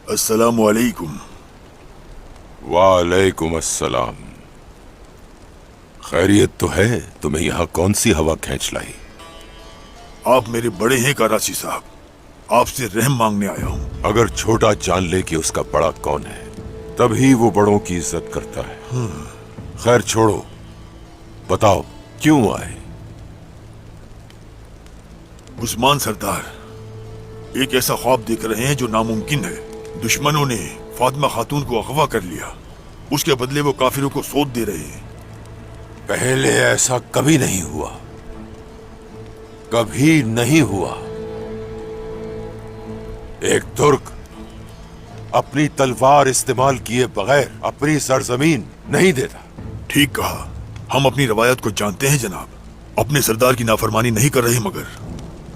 अस्सलामु अलैकुम। वालेकुम अस्सलाम। खैरियत तो है? तुम्हें यहाँ कौन सी हवा खींच लाई? आप मेरे बड़े हैं कराची साहब, आपसे रहम मांगने आया हूँ। अगर छोटा जान ले कि उसका बड़ा कौन है, तभी वो बड़ों की इज्जत करता है। खैर छोड़ो, बताओ क्यों आए? उस्मान सरदार एक ऐसा ख्वाब देख रहे हैं जो नामुमकिन है। दुश्मनों ने फातिमा खातून को अगवा कर लिया, उसके बदले वो काफिरों को सौंप दे रहे हैं। पहले ऐसा कभी नहीं हुआ, कभी नहीं हुआ। एक तुर्क अपनी तलवार इस्तेमाल किए बगैर अपनी सरजमीन नहीं देता। ठीक कहा, हम अपनी रवायत को जानते हैं जनाब, अपने सरदार की नाफरमानी नहीं कर रहे, मगर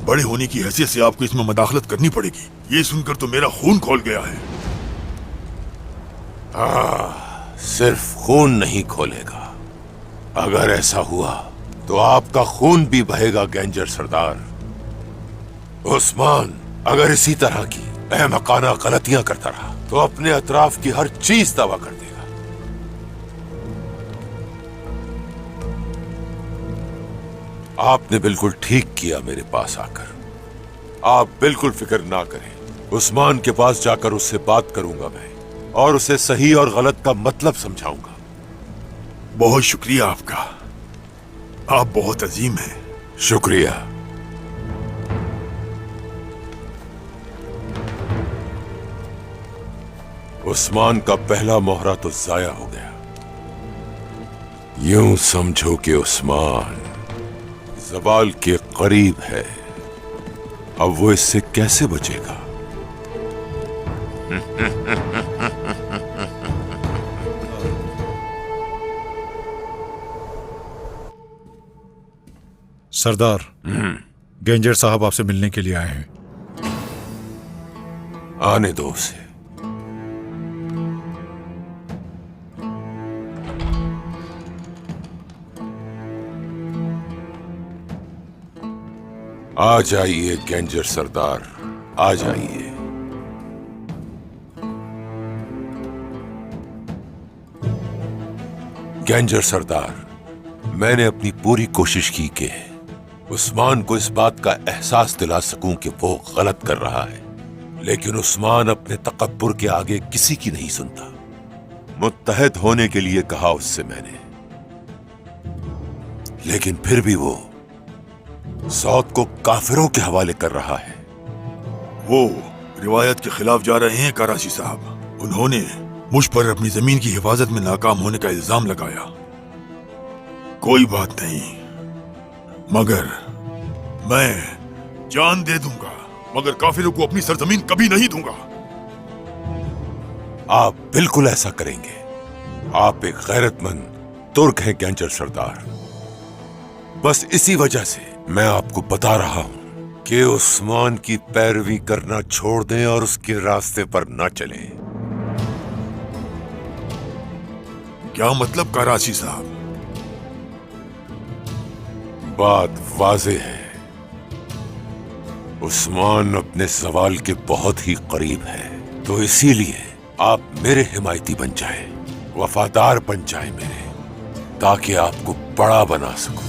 बड़े होने की हैसियत से आपको इसमें मदाखलत करनी पड़ेगी। ये सुनकर तो मेरा खून खौल गया है। सिर्फ खून नहीं खोलेगा, अगर ऐसा हुआ तो आपका खून भी बहेगा गैंजर सरदार। उस्मान अगर इसी तरह की अहमकाना गलतियां करता रहा तो अपने अतराफ की हर चीज तबाह कर देगा। आपने बिल्कुल ठीक किया मेरे पास आकर। आप बिल्कुल फिक्र ना करें, उस्मान के पास जाकर उससे बात करूंगा मैं और उसे सही और गलत का मतलब समझाऊंगा। बहुत शुक्रिया आपका, आप बहुत अजीम हैं। शुक्रिया। उस्मान का पहला मोहरा तो जाया हो गया। यूं समझो कि उस्मान ज़वाल के करीब है। अब वो इससे कैसे बचेगा? सरदार, गैंजर साहब आपसे मिलने के लिए आए हैं। आने दो उसे। आ जाइए गैंजर सरदार, आ जाइए। गैंजर सरदार, मैंने अपनी पूरी कोशिश की कि उस्मान को इस बात का एहसास दिला सकूं कि वो गलत कर रहा है, लेकिन उस्मान अपने तकब्बुर के आगे किसी की नहीं सुनता। मुत्तहद होने के लिए कहा उससे मैंने, लेकिन फिर भी वो सौद को काफिरों के हवाले कर रहा है। वो रिवायत के खिलाफ जा रहे हैं कराची साहब। उन्होंने मुझ पर अपनी जमीन की हिफाजत में नाकाम होने का इल्जाम लगाया। कोई बात नहीं, मगर मैं जान दे दूंगा, मगर काफिरों को अपनी सरजमीन कभी नहीं दूंगा। आप बिल्कुल ऐसा करेंगे। आप एक गैरतमंद तुर्क हैं गैंजर सरदार। बस इसी वजह से मैं आपको बता रहा हूं कि उस्मान की पैरवी करना छोड़ दें और उसके रास्ते पर न चलें। क्या मतलब कराची साहब? बात वाज़े है, उस्मान अपने सवाल के बहुत ही करीब है, तो इसीलिए आप मेरे हिमायती बन जाएं, वफादार बन जाएं मेरे, ताकि आपको बड़ा बना सकूं।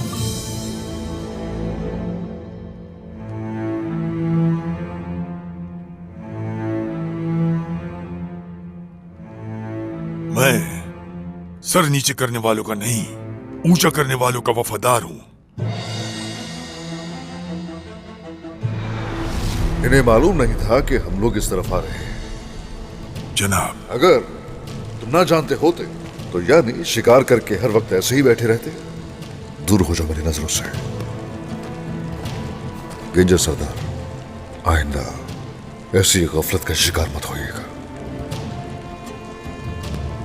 मैं सर नीचे करने वालों का नहीं, ऊंचा करने वालों का वफादार हूं। इन्हें मालूम नहीं था कि हम लोग इस तरफ आ रहे हैं। जनाब, अगर तुम ना जानते होते तो यानी शिकार करके हर वक्त ऐसे ही बैठे रहते। दूर हो जाओ मेरी नजरों से। गैंजर सरदार, आइंदा ऐसी गफलत का शिकार मत होइएगा।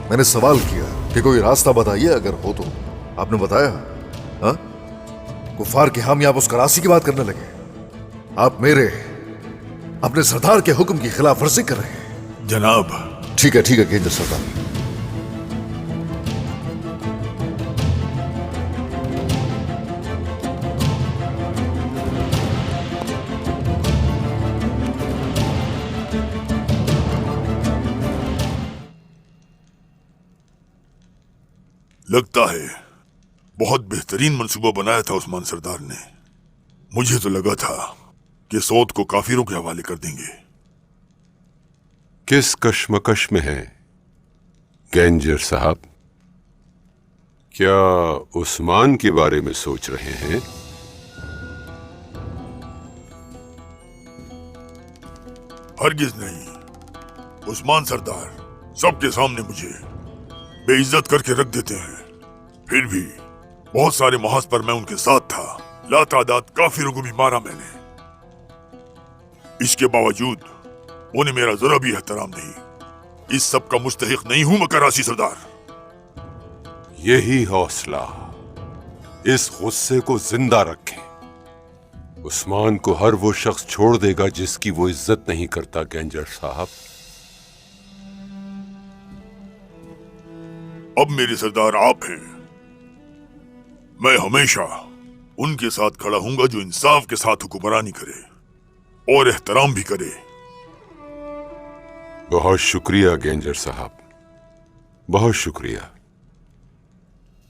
मैंने सवाल किया कि कोई रास्ता बताइए, अगर हो तो। आपने बताया, हाँ? कुफार के हम आप उस करासी की बात करने लगे। आप मेरे अपने सरदार के हुक्म की खिलाफ वर्जी कर रहे हैं। जनाब। ठीक है गैंजर सरदार। लगता है बहुत बेहतरीन मंसूबा बनाया था उस्मान सरदार ने। मुझे तो लगा था कि सौद को काफिरों के हवाले कर देंगे। किस कश्मकश में हैं गैंजर साहब? क्या उस्मान के बारे में सोच रहे हैं? हरगिज नहीं। उस्मान सरदार सबके सामने मुझे बेइज्जत करके रख देते हैं। फिर भी बहुत सारे महाज पर मैं उनके साथ था। लातादाद काफिरों को भी मारा मैंने। इसके बावजूद उन्हें मेरा जरा भी एहतराम नहीं। इस सब का मुस्तहिक नहीं हूं मैं कराची सरदार। यही हौसला इस गुस्से को जिंदा रखें। उस्मान को हर वो शख्स छोड़ देगा जिसकी वो इज्जत नहीं करता गैंजर साहब। अब मेरे सरदार आप हैं। मैं हमेशा उनके साथ खड़ा हूंगा जो इंसाफ के साथ हुक्मरानी करे और एहतराम भी करे। बहुत शुक्रिया गैंजर साहब, बहुत शुक्रिया।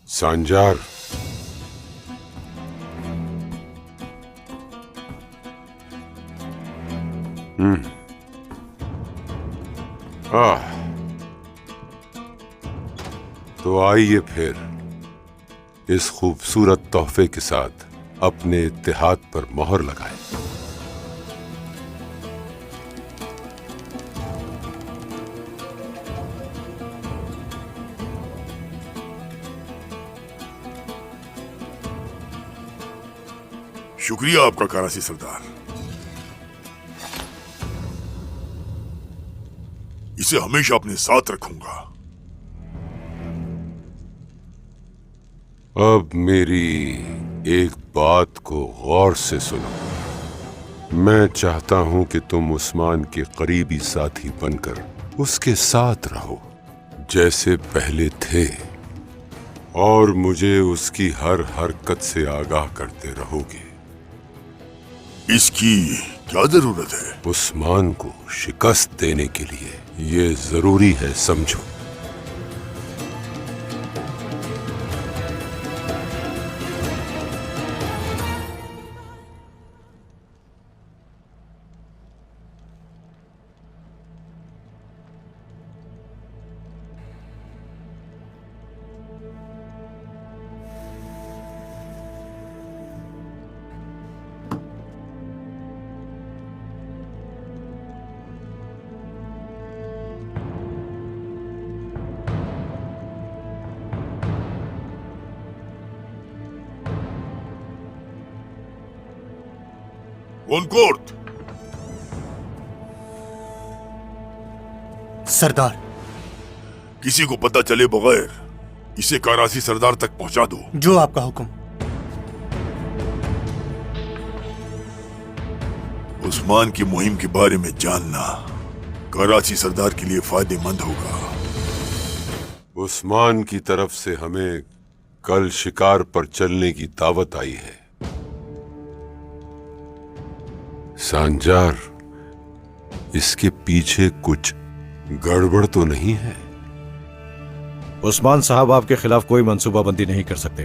सांजार, तो आइए फिर इस खूबसूरत तोहफे के साथ अपने इत्तेहाद पर मोहर लगाएं। शुक्रिया आपका कराची सरदार। इसे हमेशा अपने साथ रखूंगा। अब मेरी एक बात को गौर से सुनो। मैं चाहता हूं कि तुम उस्मान के करीबी साथी बनकर उसके साथ रहो जैसे पहले थे, और मुझे उसकी हर हरकत से आगाह करते रहोगे। इसकी क्या जरूरत है? उस्मान को शिकस्त देने के लिए ये जरूरी है, समझो। कॉनकॉर्ड। सरदार, किसी को पता चले बगैर इसे कराची सरदार तक पहुंचा दो। जो आपका हुक्म। उस्मान की मुहिम के बारे में जानना कराची सरदार के लिए फायदेमंद होगा। उस्मान की तरफ से हमें कल शिकार पर चलने की दावत आई है। सांजार, इसके पीछे कुछ गड़बड़ तो नहीं है? उस्मान साहब आपके खिलाफ कोई मंसूबाबंदी नहीं कर सकते।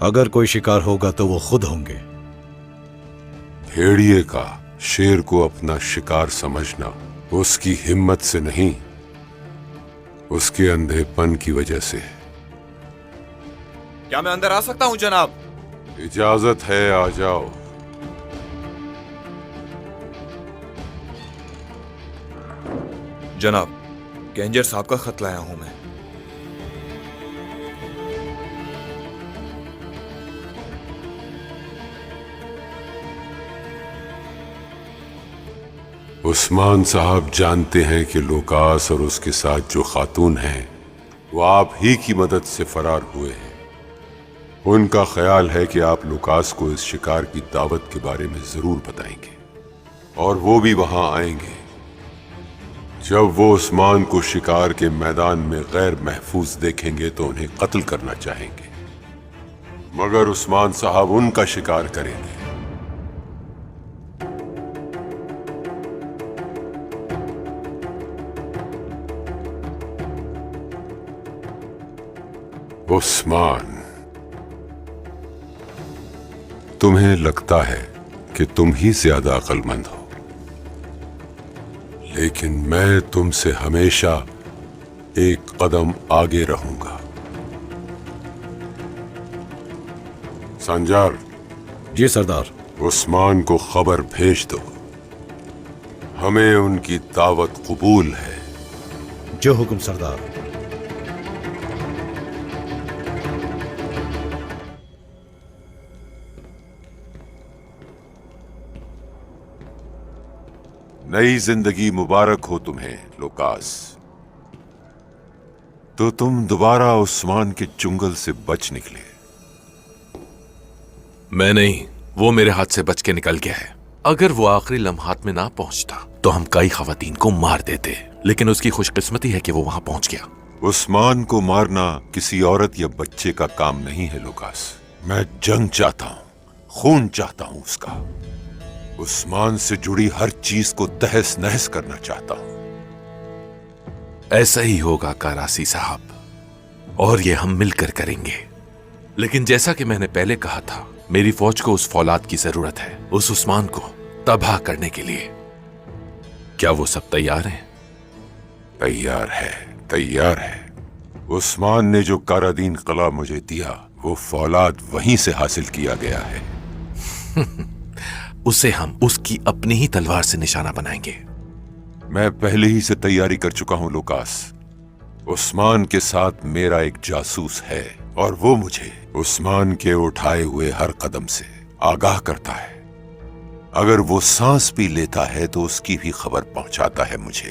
अगर कोई शिकार होगा तो वो खुद होंगे। भेड़िए का शेर को अपना शिकार समझना उसकी हिम्मत से नहीं, उसके अंधेपन की वजह से है। क्या मैं अंदर आ सकता हूं जनाब? इजाजत है, आ जाओ। जनाब, गैंजर साहब का खत लाया हूं मैं। उस्मान साहब जानते हैं कि लुकास और उसके साथ जो खातून हैं वो आप ही की मदद से फरार हुए हैं। उनका ख्याल है कि आप लुकास को इस शिकार की दावत के बारे में जरूर बताएंगे, और वो भी वहां आएंगे। जब वो उस्मान को शिकार के मैदान में गैर महफूज देखेंगे तो उन्हें कत्ल करना चाहेंगे, मगर उस्मान साहब उनका शिकार करेंगे। उस्मान, तुम्हें लगता है कि तुम ही ज्यादा अक्लमंद हो, लेकिन मैं तुमसे हमेशा एक कदम आगे रहूंगा। संजार, जी सरदार। उस्मान को खबर भेज दो, हमें उनकी दावत कबूल है। जो हुक्म सरदार। नई जिंदगी मुबारक हो तुम्हें लुकास। तो तुम दोबारा उस्मान के चुंगल से बच निकले। मैं नहीं, वो मेरे हाथ से बच के निकल गया है। अगर वो आखिरी लम्हात में ना पहुंचता तो हम कई खवातीन को मार देते, लेकिन उसकी खुशकिस्मती है कि वो वहां पहुंच गया। उस्मान को मारना किसी औरत या बच्चे का काम नहीं है लुकास। मैं जंग चाहता हूं, खून चाहता हूं उसका। उस्मान से जुड़ी हर चीज को तहस नहस करना चाहता हूं। ऐसा ही होगा कारासी साहब, और ये हम मिलकर करेंगे। लेकिन जैसा कि मैंने पहले कहा था, मेरी फौज को उस फौलाद की जरूरत है, उस उस्मान को तबाह करने के लिए। क्या वो सब तैयार हैं? तैयार है, तैयार है। उस्मान ने जो कारादीन किला मुझे दिया, वो फौलाद वहीं से हासिल किया गया है। उसे हम उसकी अपनी ही तलवार से निशाना बनाएंगे। मैं पहले ही से तैयारी कर चुका हूं लुकास। उस्मान के साथ मेरा एक जासूस है, और वो मुझे उस्मान के उठाए हुए हर कदम से आगाह करता है। अगर वो सांस भी लेता है तो उसकी भी खबर पहुंचाता है मुझे।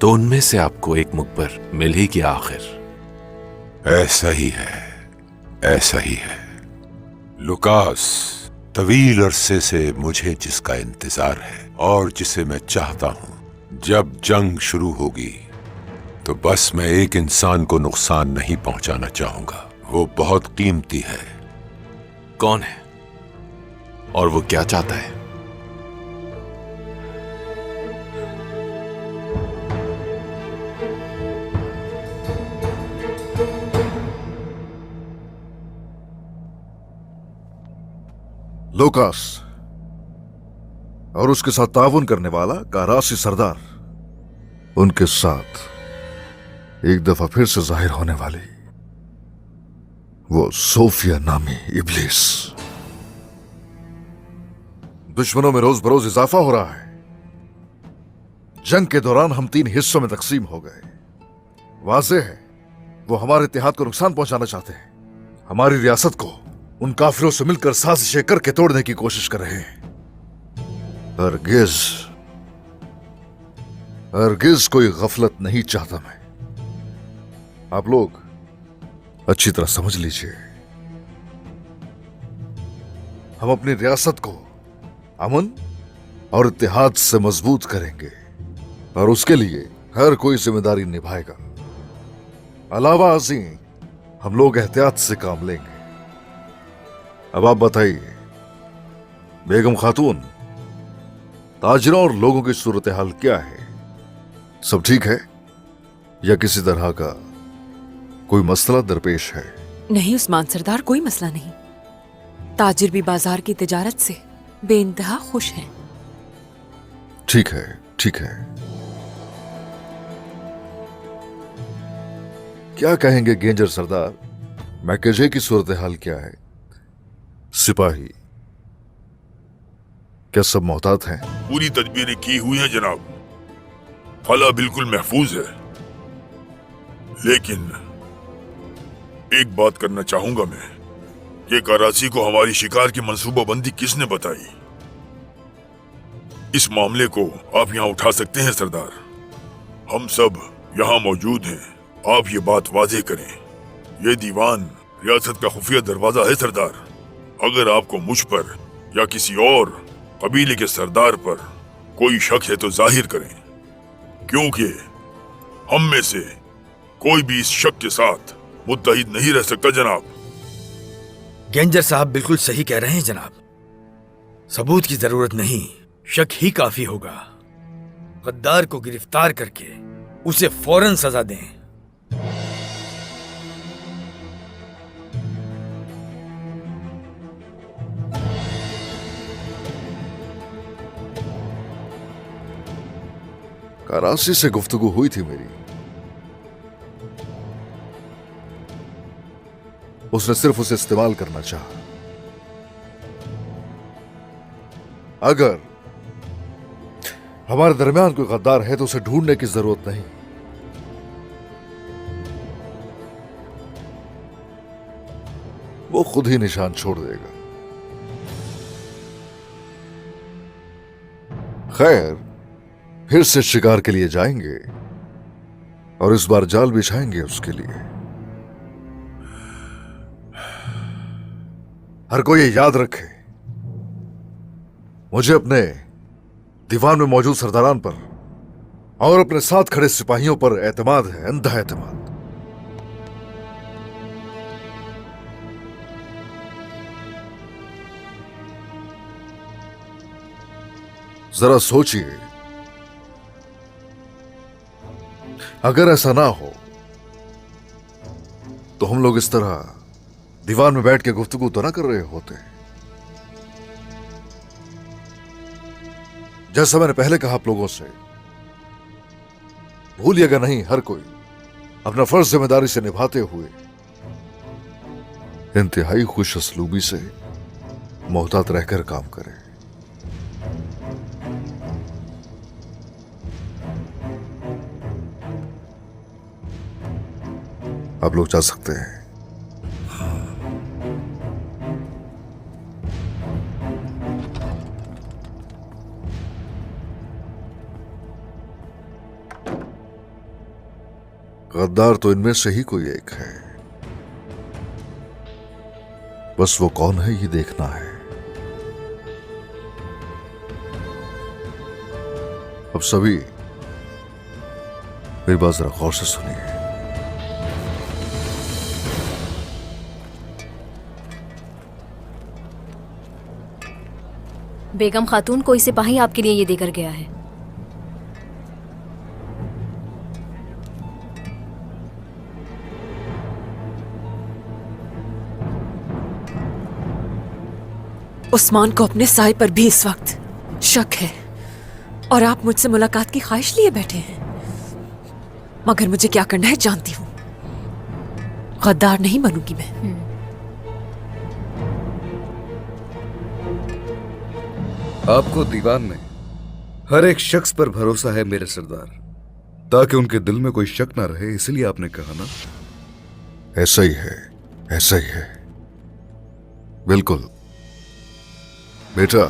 तो उनमें से आपको एक मुखबर मिल ही गया आखिर। ऐसा ही है, ऐसा ही है लुकास। तवील अरसे से मुझे जिसका इंतजार है और जिसे मैं चाहता हूं, जब जंग शुरू होगी तो बस मैं एक इंसान को नुकसान नहीं पहुंचाना चाहूंगा। वो बहुत कीमती है। कौन है और वो क्या चाहता है? लुकास और उसके साथ ताउन करने वाला कारासी सरदार, उनके साथ एक दफा फिर से जाहिर होने वाली वो सोफिया नामी इब्लिस। दुश्मनों में रोज बरोज इजाफा हो रहा है। जंग के दौरान हम 3 हिस्सों में तकसीम हो गए। वाज़ेह है वो हमारे इत्तेहाद को नुकसान पहुंचाना चाहते हैं। हमारी रियासत को उन काफिरों से मिलकर साजिशें करके तोड़ने की कोशिश कर रहे हैं। हरगिज कोई गफलत नहीं चाहता मैं। आप लोग अच्छी तरह समझ लीजिए, हम अपनी रियासत को अमन और इत्तेहाद से मजबूत करेंगे, और उसके लिए हर कोई जिम्मेदारी निभाएगा। अलावा अज़ीम, हम लोग एहतियात से काम लेंगे। अब आप बताइए बेगम खातून, ताजिरों और लोगों की सूरत हाल क्या है? सब ठीक है या किसी तरह का कोई मसला दरपेश है? नहीं उस्मान सरदार, कोई मसला नहीं। ताजिर भी बाजार की तिजारत से बेइंतहा खुश हैं। ठीक है, ठीक है। क्या कहेंगे गेंजर सरदार, मैकेजे की सूरत हाल क्या है? सिपाही क्या सब मोहतात हैं? पूरी तदबीरें की हुई हैं जनाब। फला बिल्कुल महफूज है। लेकिन एक बात करना चाहूंगा मैं कि कराची को हमारी शिकार की मंसूबाबंदी किसने बताई? इस मामले को आप यहां उठा सकते हैं सरदार। हम सब यहां मौजूद हैं। आप ये बात वाज़ेह करें। ये दीवान रियासत का खुफिया दरवाजा है सरदार। अगर आपको मुझ पर या किसी और कबीले के सरदार पर कोई शक है तो जाहिर करें, क्योंकि हम में से कोई भी इस शक के साथ मुत्तहिद नहीं रह सकता जनाब। गेंजर साहब बिल्कुल सही कह रहे हैं जनाब। सबूत की जरूरत नहीं, शक ही काफी होगा। गद्दार को गिरफ्तार करके उसे फौरन सजा दें। कराची से गुफ्तगू हुई थी मेरी। उसने सिर्फ उसे इस्तेमाल करना चाहा। अगर हमारे दरमियान कोई गद्दार है तो उसे ढूंढने की जरूरत नहीं। वो खुद ही निशान छोड़ देगा। खैर, फिर से शिकार के लिए जाएंगे और इस बार जाल बिछाएंगे उसके लिए। हर कोई ये याद रखे, मुझे अपने दीवान में मौजूद सरदारान पर और अपने साथ खड़े सिपाहियों पर एतमाद है, अंधा एतमाद। जरा सोचिए, अगर ऐसा ना हो तो हम लोग इस तरह दीवान में बैठ के गुफ्तगू तो ना कर रहे होते। जैसा मैंने पहले कहा आप लोगों से, भूलिएगा नहीं, हर कोई अपना फर्ज जिम्मेदारी से निभाते हुए इंतहाई खुश असलूबी से मोहतात रहकर काम करे। आप लोग जा सकते हैं। गद्दार तो इनमें से ही कोई एक है, बस वो कौन है ये देखना है। अब सभी मेरी बात जरा गौर से सुनिए। बेगम खातून, कोई सिपाही आपके लिए ये देकर गया है। उस्मान को अपने साय पर भी इस वक्त शक है और आप मुझसे मुलाकात की ख्वाहिश लिए बैठे हैं। मगर मुझे क्या करना है जानती हूं। गद्दार नहीं बनूंगी मैं। आपको दीवान में हर एक शख्स पर भरोसा है मेरे सरदार, ताकि उनके दिल में कोई शक ना रहे, इसलिए आपने कहा ना। ऐसा ही है, ऐसा ही है, बिल्कुल बेटा,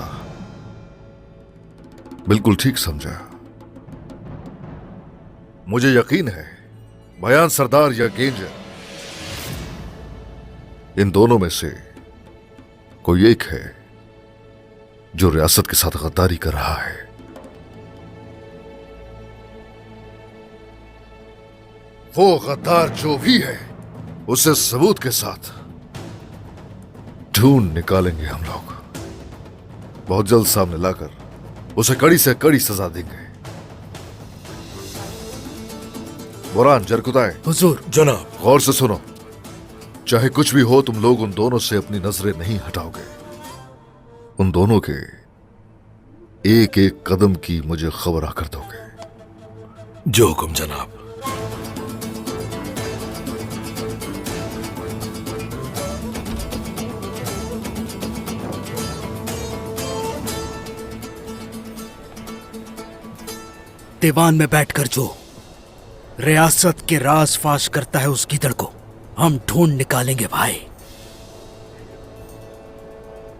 बिल्कुल ठीक समझा। मुझे यकीन है बयान सरदार या गेंजर, इन दोनों में से कोई एक है जो रियासत के साथ गद्दारी कर रहा है। वो गद्दार जो भी है उसे सबूत के साथ ढूंढ निकालेंगे हम लोग। बहुत जल्द सामने लाकर उसे कड़ी से कड़ी सजा देंगे। बुरहान, जरकुताए। हुजूर। जनाब। गौर से सुनो, चाहे कुछ भी हो तुम लोग उन दोनों से अपनी नजरें नहीं हटाओगे। उन दोनों के एक एक कदम की मुझे खबर आकर दोगे। जो हुक्म जनाब। दीवान में बैठकर जो रियासत के राज फाश करता है उस गिदड़ को हम ढूंढ निकालेंगे भाई।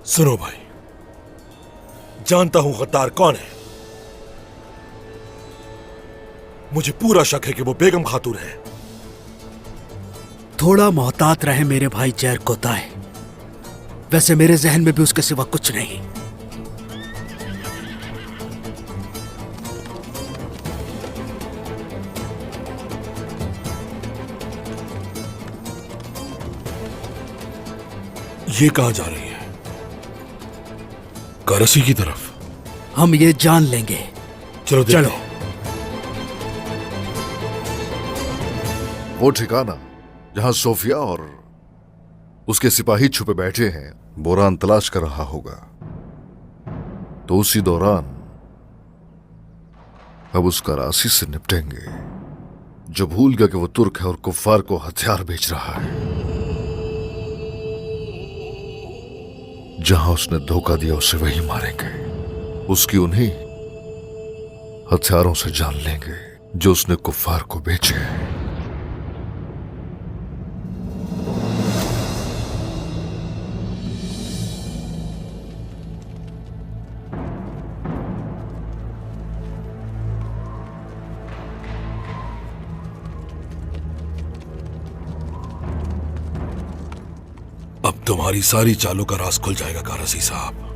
सुनो भाई, जानता हूं गद्दार कौन है। मुझे पूरा शक है कि वो बेगम खातून है। थोड़ा मोहतात रहे मेरे भाई जैर कोताए। वैसे मेरे जहन में भी उसके सिवा कुछ नहीं। ये कहां जा रही है? कराची की तरफ। हम ये जान लेंगे। चलो चलो। वो ठिकाना जहां सोफिया और उसके सिपाही छुपे बैठे हैं, बुरहान तलाश कर रहा होगा। तो उसी दौरान अब उस करासी से निपटेंगे जो भूल गया कि वो तुर्क है और कुफ्फार को हथियार बेच रहा है। जहां उसने धोखा दिया उसे वही मारेंगे। उसकी उन्हीं हथियारों से जान लेंगे जो उसने कुफ्फार को बेचे हैं। अब तुम्हारी सारी चालों का राज खुल जाएगा कारसी साहब।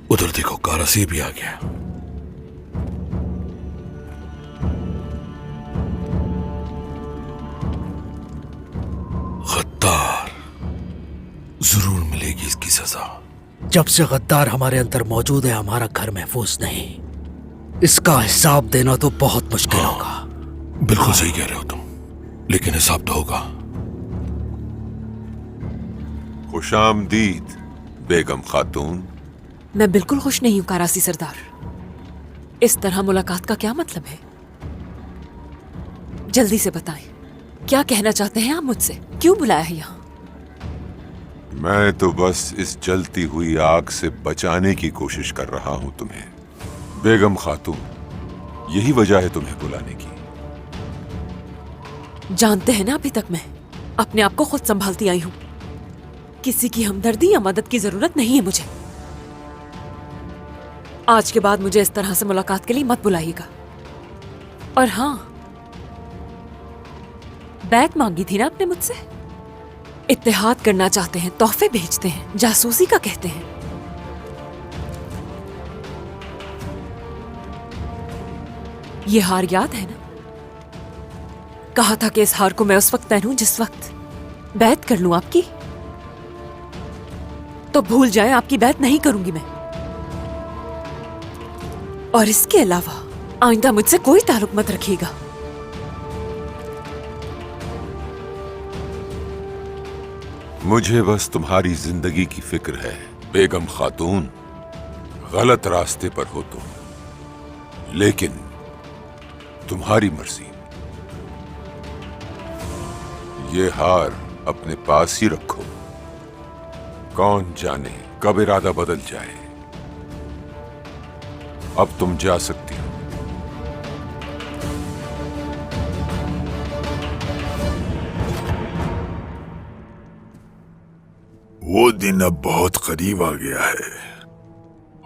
उधर देखो कारसी भी आ गया। गद्दार, जरूर मिलेगी इसकी सजा। जब से गद्दार हमारे अंदर मौजूद है हमारा घर महफूज नहीं। इसका हिसाब देना तो बहुत मुश्किल होगा। बिल्कुल सही कह रहे हो तुम, लेकिन हिसाब तो होगा। खुशामदीद बेगम खातून। मैं बिल्कुल खुश नहीं हूं कारासी सरदार। इस तरह मुलाकात का क्या मतलब है? जल्दी से बताएं, क्या कहना चाहते हैं आप मुझसे? क्यों बुलाया है यहाँ? मैं तो बस इस जलती हुई आग से बचाने की कोशिश कर रहा हूं तुम्हें बेगम खातून। यही वजह है तुम्हें बुलाने की। जानते हैं ना, अभी तक मैं अपने आप को खुद संभालती आई हूं। किसी की हमदर्दी या मदद की जरूरत नहीं है मुझे। आज के बाद मुझे इस तरह से मुलाकात के लिए मत बुलाइएगा। और हाँ, बैत मांगी थी ना आपने मुझसे। इत्तेहाद करना चाहते हैं, तोहफे भेजते हैं, जासूसी का कहते हैं। ये हार याद है ना? कहा था कि इस हार को मैं उस वक्त पहनूं जिस वक्त बैत कर लूं आपकी। तो भूल जाए, आपकी बैत नहीं करूंगी मैं। और इसके अलावा आइंदा मुझसे कोई ताल्लुक मत रखिएगा। मुझे बस तुम्हारी जिंदगी की फिक्र है बेगम खातून। गलत रास्ते पर हो तुम, लेकिन तुम्हारी मर्जी। ये हार अपने पास ही रखो। कौन जाने कब इरादा बदल जाए। अब तुम जा सकती हो। वो दिन अब बहुत करीब आ गया है।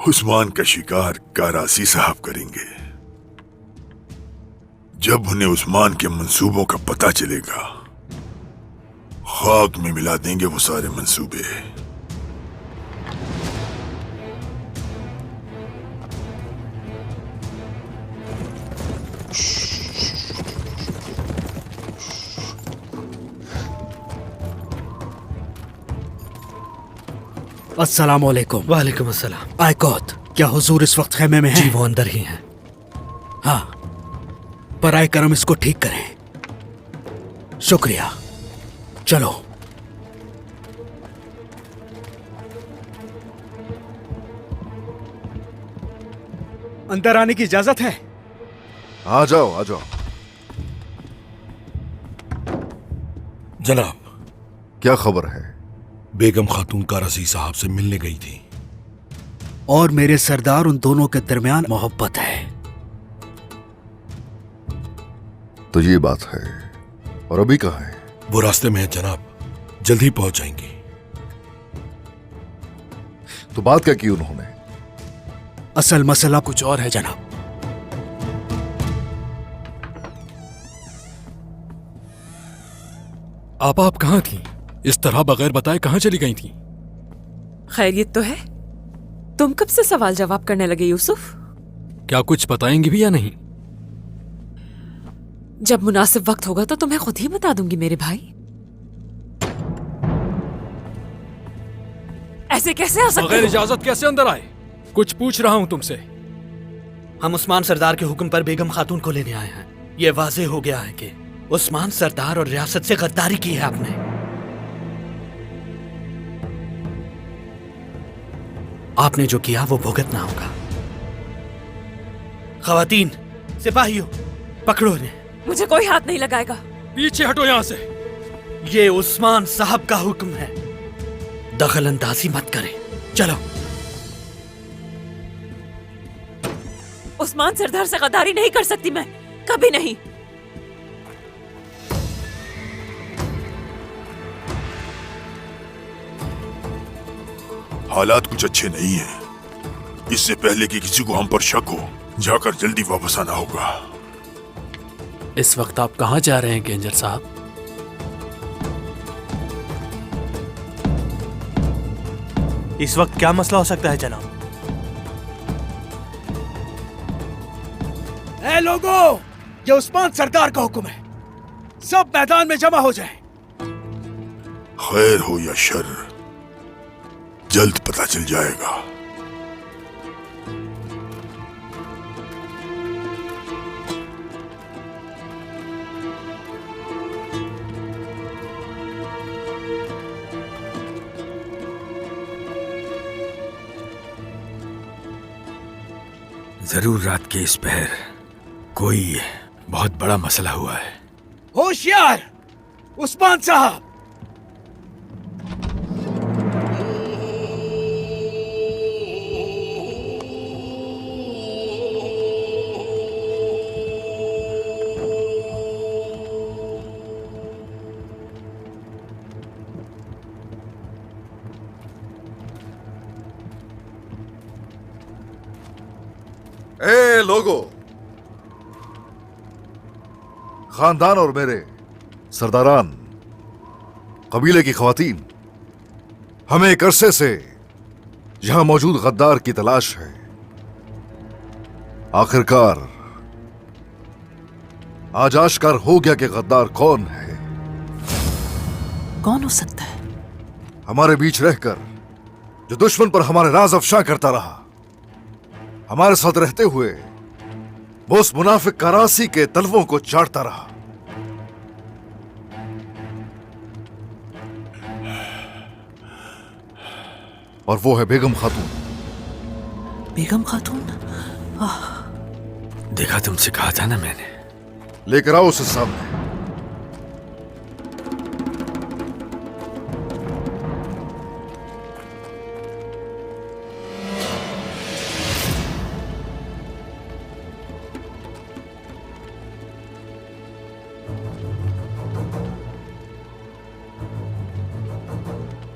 उस्मान का शिकार कारासी साहब करेंगे। जब उन्हें उस्मान के मंसूबों का पता चलेगा, खाक में मिला देंगे वो सारे मंसूबे। अस्सलाम वालेकुम। वालेकुम अस्सलाम। आयकोत, क्या हुजूर इस वक्त खेमे में हैं? जी, वो अंदर ही हैं। हाँ, बराए करम इसको ठीक करें। शुक्रिया। चलो। अंदर आने की इजाजत है? आ जाओ, आ जाओ। जनाब, क्या खबर है? बेगम खातून कारसी साहब से मिलने गई थी और मेरे सरदार उन दोनों के दरमियान मोहब्बत है। तो ये बात है। और अभी कहाँ है? वो रास्ते में है जनाब, जल्दी पहुंच जाएंगी। तो बात क्या की उन्होंने? असल मसला कुछ और है जनाब। आप कहाँ थी? इस तरह बगैर बताए कहाँ चली गई थी? खैरियत तो है? तुम कब से सवाल जवाब करने लगे यूसुफ? क्या कुछ बताएंगी भी या नहीं? जब मुनासिब वक्त होगा तो तुम्हें खुद ही बता दूंगी मेरे भाई। ऐसे कैसे आ सकते बगैर हो? इजाजत कैसे अंदर आए? कुछ पूछ रहा हूं तुमसे। हम उस्मान सरदार के हुक्म पर बेगम खातून को लेने आए हैं। ये वाजे हो गया है कि उस्मान सरदार और रियासत से गद्दारी की है आपने। आपने जो किया वो भुगतना होगा। खवातीन, सिपाहियों, पकड़ो इन्हें। मुझे कोई हाथ नहीं लगाएगा। पीछे हटो यहां से। ये उस्मान साहब का हुक्म है, दखल अंदाजी मत करें। चलो। उस्मान सरदार से गद्दारी नहीं कर सकती मैं, कभी नहीं। हालात कुछ अच्छे नहीं हैं। इससे पहले कि किसी को हम पर शक हो, जाकर जल्दी वापस आना होगा। इस वक्त आप कहां जा रहे हैं गेंजर साहब? इस वक्त क्या मसला हो सकता है जनाब? ए लोगों, ये उस्मान सरदार का हुक्म है, सब मैदान में जमा हो जाएं। खैर हो या शर, जल्द पता चल जाएगा। जरूर रात के इस पहर कोई बहुत बड़ा मसला हुआ है। होशियार उस्मान साहब! ए लोगो, खानदान और मेरे सरदारान, कबीले की खवातीन, हमें एक अरसे से यहां मौजूद गद्दार की तलाश है। आखिरकार आज आश्कार हो गया कि गद्दार कौन है। कौन हो सकता है? हमारे बीच रहकर जो दुश्मन पर हमारे राज अफशा करता रहा, हमारे साथ रहते हुए वो उस मुनाफिक करासी के तलवों को चाटता रहा। और वो है बेगम खातून। बेगम खातून? देखा, तुमसे कहा था ना मैंने। लेकर आओ उसे सामने।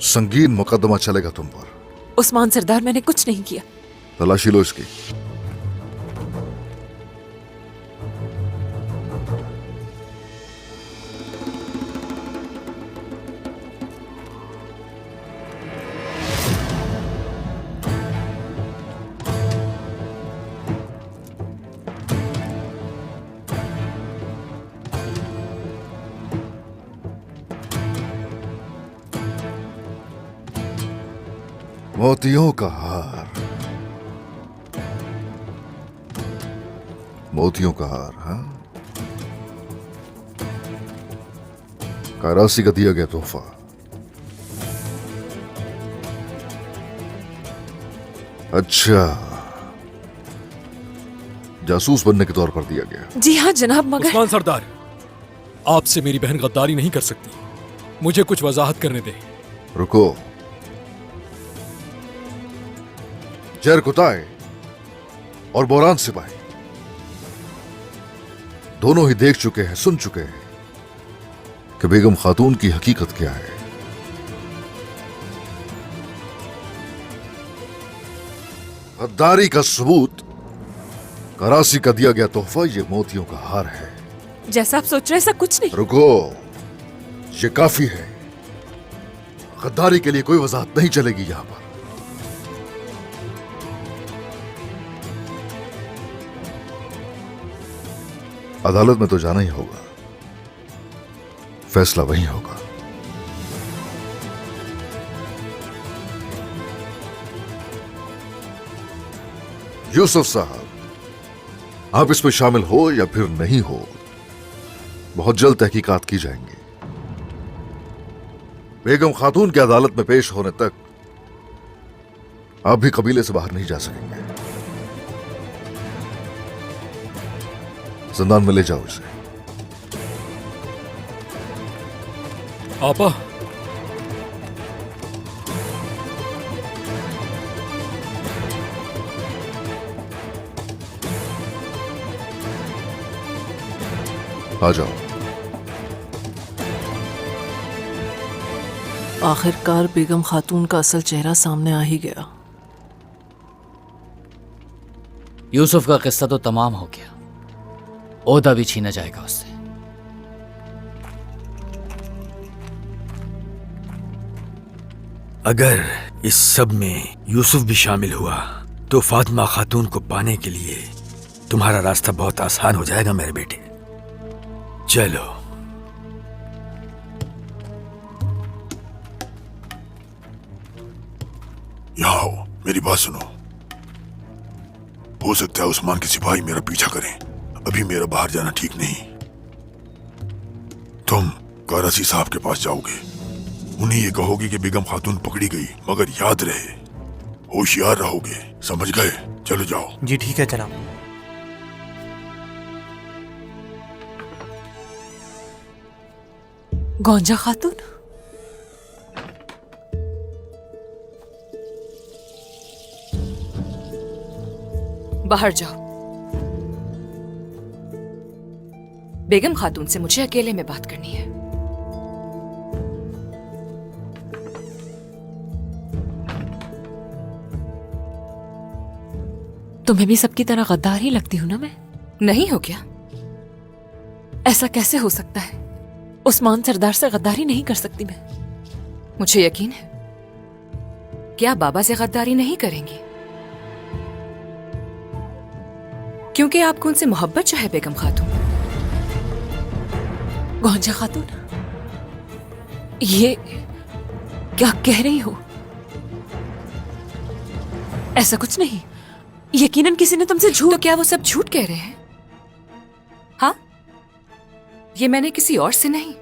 संगीन मुकदमा चलेगा तुम पर। उस्मान सरदार, मैंने कुछ नहीं किया। तलाशी लो इसकी। मोतियों का हार, मोतियों का हार। हाँ, करासी का दिया गया तोहफा। अच्छा, जासूस बनने के तौर पर दिया गया। जी हाँ जनाब, मगर उस्मान सरदार, आपसे मेरी बहन गद्दारी नहीं कर सकती। मुझे कुछ वजाहत करने दे। रुको, जहर कुताए और बोरान सिपाही दोनों ही देख चुके हैं, सुन चुके हैं कि बेगम खातून की हकीकत क्या है। गद्दारी का सबूत कराची का दिया गया तोहफा ये मोतियों का हार है। जैसा आप सोच रहे हैं ऐसा कुछ नहीं। रुको, ये काफी है। गद्दारी के लिए कोई वजाहत नहीं चलेगी यहां पर। अदालत में तो जाना ही होगा, फैसला वहीं होगा। यूसुफ साहब, आप इसमें शामिल हो या फिर नहीं हो, बहुत जल्द तहकीकात की जाएंगी। बेगम खातून की अदालत में पेश होने तक आप भी कबीले से बाहर नहीं जा सकेंगे। जिंदान में ले जाओ इसे। आपा, आ जाओ। आखिरकार बेगम खातून का असल चेहरा सामने आ ही गया। यूसुफ का किस्सा तो तमाम हो गया, ओहदा भी छीना जाएगा उससे। अगर इस सब में यूसुफ भी शामिल हुआ तो फातिमा खातून को पाने के लिए तुम्हारा रास्ता बहुत आसान हो जाएगा मेरे बेटे। चलो। यहाँ आओ, मेरी बात सुनो। हो सकता है उस्मान के सिपाही मेरा पीछा करें। अभी मेरा बाहर जाना ठीक नहीं। तुम कराची साहब के पास जाओगे, उन्हें ये कहोगे कि बेगम खातून पकड़ी गई, मगर याद रहे होशियार रहोगे। समझ गए? चलो जाओ। जी ठीक है जनाब। गौंजा खातून, बाहर जाओ। बेगम खातून से मुझे अकेले में बात करनी है। तुम्हें भी सबकी तरह गद्दार ही लगती हूं ना मैं? नहीं हो क्या? ऐसा कैसे हो सकता है? उस्मान सरदार से गद्दारी नहीं कर सकती मैं। मुझे यकीन है कि आप बाबा से गद्दारी नहीं करेंगी, क्योंकि आपको उनसे मोहब्बत जो है बेगम खातून। गौंजा खातून, ये क्या कह रही हो? ऐसा कुछ नहीं। यकीनन किसी ने तुमसे झूठ। तो क्या वो सब झूठ कह रहे हैं? हाँ, ये मैंने किसी और से नहीं,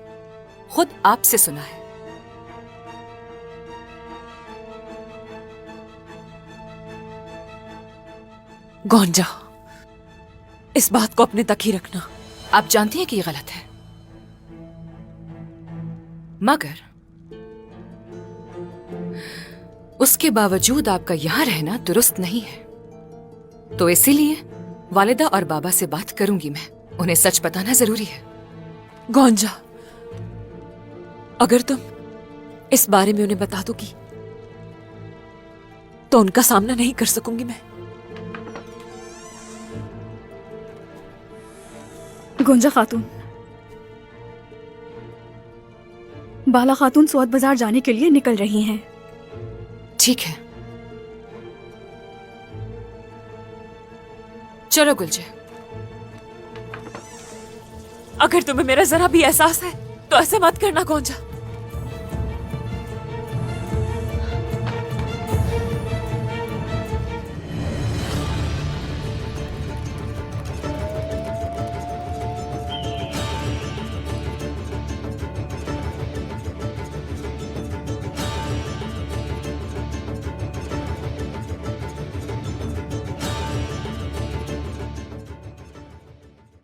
खुद आपसे सुना है। गौंजा, इस बात को अपने तक ही रखना। आप जानती हैं कि ये गलत है, मगर उसके बावजूद आपका यहां रहना दुरुस्त नहीं है। तो इसीलिए वालिदा और बाबा से बात करूंगी मैं। उन्हें सच बताना जरूरी है। गौंजा, अगर तुम इस बारे में उन्हें बता दोगी तो उनका सामना नहीं कर सकूंगी मैं। गौंजा खातून, बाला खातून सौद बाजार जाने के लिए निकल रही हैं। ठीक है, चलो गुलजे। अगर तुम्हें मेरा जरा भी एहसास है तो ऐसे मत करना गौंजा।